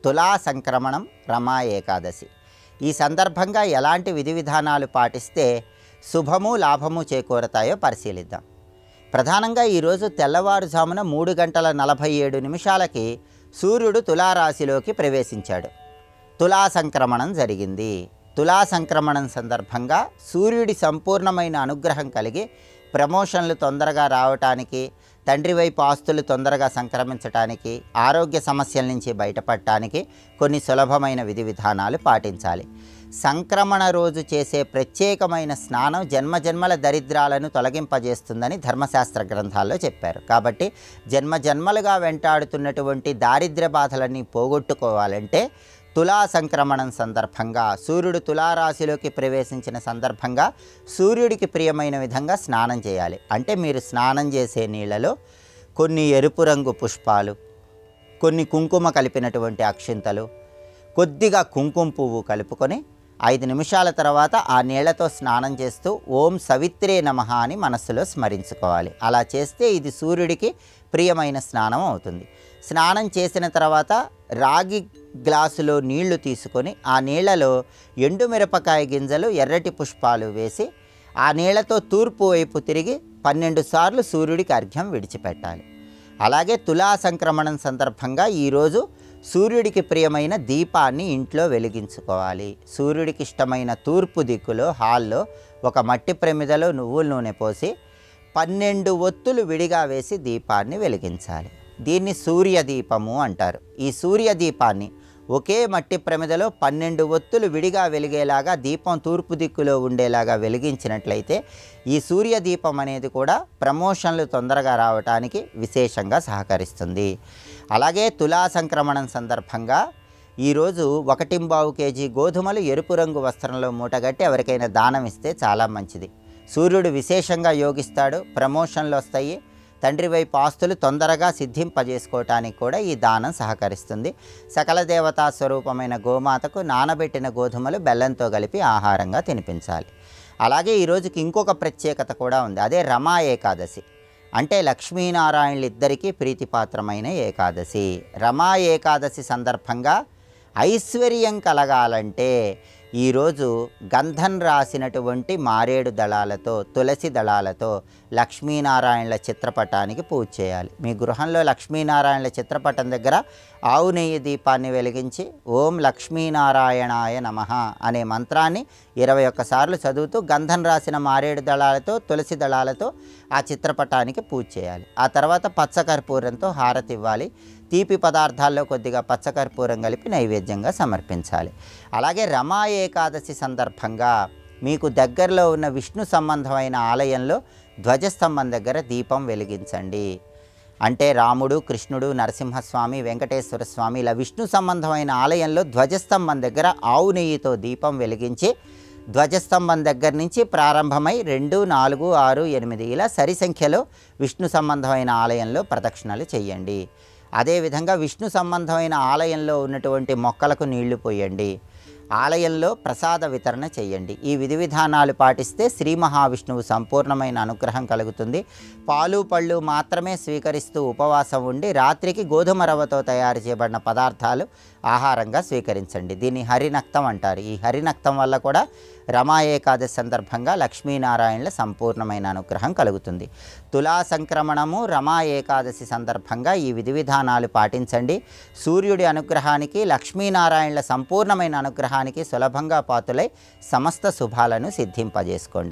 తులా సంక్రమణం రమా ఏకాదశి. ఈ సందర్భంగా ఎలాంటి విధి విధానాలు పాటిస్తే శుభము లాభము చేకూరతాయో పరిశీలిద్దాం. ప్రధానంగా ఈరోజు తెల్లవారుజామున 3:47 సూర్యుడు తులారాశిలోకి ప్రవేశించాడు. తులా సంక్రమణం జరిగింది. తులా సంక్రమణం సందర్భంగా సూర్యుడి సంపూర్ణమైన అనుగ్రహం కలిగి ప్రమోషన్లు తొందరగా రావటానికి, తండ్రి వైపు ఆస్తులు తొందరగా సంక్రమించటానికి, ఆరోగ్య సమస్యల నుంచి బయటపడటానికి కొన్ని సులభమైన విధి విధానాలు పాటించాలి. సంక్రమణ రోజు చేసే ప్రత్యేకమైన స్నానం జన్మజన్మల దరిద్రాలను తొలగింపజేస్తుందని ధర్మశాస్త్ర గ్రంథాల్లో చెప్పారు. కాబట్టి జన్మజన్మలుగా వెంటాడుతున్నటువంటి దారిద్ర్య బాధలన్నీ పోగొట్టుకోవాలంటే తులా సంక్రమణం సందర్భంగా సూర్యుడు తులారాశిలోకి ప్రవేశించిన సందర్భంగా సూర్యుడికి ప్రియమైన విధంగా స్నానం చేయాలి. అంటే మీరు స్నానం చేసే నీళ్ళలో కొన్ని ఎరుపు రంగు పుష్పాలు, కొన్ని కుంకుమ కలిపినటువంటి అక్షింతలు, కొద్దిగా కుంకుమ పువ్వు కలుపుకొని 5 నిమిషాల తర్వాత ఆ నీళ్లతో స్నానం చేస్తూ ఓం సవిత్రే నమః అని మనస్సులో స్మరించుకోవాలి. అలా చేస్తే ఇది సూర్యుడికి ప్రియమైన స్నానం అవుతుంది. స్నానం చేసిన తర్వాత రాగి గ్లాసులో నీళ్లు తీసుకొని ఆ నీళ్లలో ఎండుమిరపకాయ గింజలు, ఎర్రటి పుష్పాలు వేసి ఆ నీళ్లతో తూర్పు వైపు తిరిగి 12 సార్లు సూర్యుడికి అర్ఘ్యం విడిచిపెట్టాలి. అలాగే తులా సంక్రమణం సందర్భంగా ఈరోజు సూర్యుడికి ప్రియమైన దీపాన్ని ఇంట్లో వెలిగించుకోవాలి. సూర్యుడికి ఇష్టమైన తూర్పు దిక్కులో హాల్లో ఒక మట్టి ప్రమిదలో నువ్వుల నూనె పోసి 12 ఒత్తులు విడిగా వేసి దీపాన్ని వెలిగించాలి. దీన్ని సూర్యదీపము అంటారు. ఈ సూర్యదీపాన్ని ఒకే మట్టి ప్రమిదలో 12 ఒత్తులు విడిగా వెలిగేలాగా దీపం తూర్పు దిక్కులో ఉండేలాగా వెలిగించినట్లయితే ఈ సూర్యదీపం అనేది కూడా ప్రమోషన్లు తొందరగా రావడానికి విశేషంగా సహకరిస్తుంది. అలాగే తులా సంక్రమణం సందర్భంగా ఈరోజు 1.25 కేజీ గోధుమలు ఎరుపు రంగు వస్త్రంలో మూటగట్టి ఎవరికైనా దానం ఇస్తే చాలా మంచిది. సూర్యుడు విశేషంగా యోగిస్తాడు, ప్రమోషన్లు వస్తాయి, తండ్రి వైపు ఆస్తులు తొందరగా సిద్ధింపజేసుకోవటానికి కూడా ఈ దానం సహకరిస్తుంది. సకల దేవతా స్వరూపమైన గోమాతకు నానబెట్టిన గోధుమలు బెల్లంతో కలిపి ఆహారంగా తినిపించాలి. అలాగే ఈరోజుకి ఇంకొక ప్రత్యేకత కూడా ఉంది. అదే రమా ఏకాదశి. అంటే లక్ష్మీనారాయణులిద్దరికీ ప్రీతిపాత్రమైన ఏకాదశి. రమా ఏకాదశి సందర్భంగా ఐశ్వర్యం కలగాలంటే ఈరోజు గంధం రాసినటువంటి మారేడు దళాలతో, తులసి దళాలతో లక్ష్మీనారాయణుల చిత్రపటానికి పూజ చేయాలి. మీ గృహంలో లక్ష్మీనారాయణుల చిత్రపటం దగ్గర ఆవు నెయ్యి దీపాన్ని వెలిగించి ఓం లక్ష్మీనారాయణాయ నమః అనే మంత్రాన్ని 21 సార్లు చదువుతూ గంధం రాసిన మారేడు దళాలతో, తులసి దళాలతో ఆ చిత్రపటానికి పూజ చేయాలి. ఆ తర్వాత పచ్చకర్పూరంతో హారతి ఇవ్వాలి. తీపి పదార్థాల్లో కొద్దిగా పచ్చకర్పూరం కలిపి నైవేద్యంగా సమర్పించాలి. అలాగే రమా ఏకాదశి సందర్భంగా మీకు దగ్గరలో ఉన్న విష్ణు సంబంధమైన ఆలయంలో ధ్వజస్తంభం దగ్గర దీపం వెలిగించండి. అంటే రాముడు, కృష్ణుడు, నరసింహస్వామి, వెంకటేశ్వర స్వామి ఇలా విష్ణు సంబంధమైన ఆలయంలో ధ్వజస్తంభం దగ్గర ఆవు నెయ్యితో దీపం వెలిగించి ధ్వజస్తంభం దగ్గర నుంచి ప్రారంభమై 2, 4, 6, 8 ఇలా సరి సంఖ్యలో విష్ణు సంబంధమైన ఆలయంలో ప్రదక్షిణలు చేయండి. అదేవిధంగా విష్ణు సంబంధమైన ఆలయంలో ఉన్నటువంటి మొక్కలకు నీళ్లు పోయండి. ఆలయంలో ప్రసాద వితరణ చేయండి. ఈ విధి విధానాలు పాటిస్తే శ్రీ మహావిష్ణువు సంపూర్ణమైన అనుగ్రహం కలుగుతుంది. పాలు పళ్ళు మాత్రమే స్వీకరిస్తూ ఉపవాసం ఉండి రాత్రికి గోధుమ రవ్వతో తయారు చేయబడిన పదార్థాలు ఆహారంగా స్వీకరించండి. దీన్ని హరినక్తం అంటారు. ఈ హరినక్తం వల్ల కూడా రమా ఏకాదశి సందర్భంగా లక్ష్మీనారాయణుల సంపూర్ణమైన అనుగ్రహం కలుగుతుంది. తులా సంక్రమణము, రమా ఏకాదశి సందర్భంగా ఈ విధి విధానాలు పాటించండి. సూర్యుడి అనుగ్రహానికి, లక్ష్మీనారాయణుల సంపూర్ణమైన అనుగ్రహానికి సులభంగా పాతులై సమస్త శుభాలను సిద్ధింపజేసుకోండి.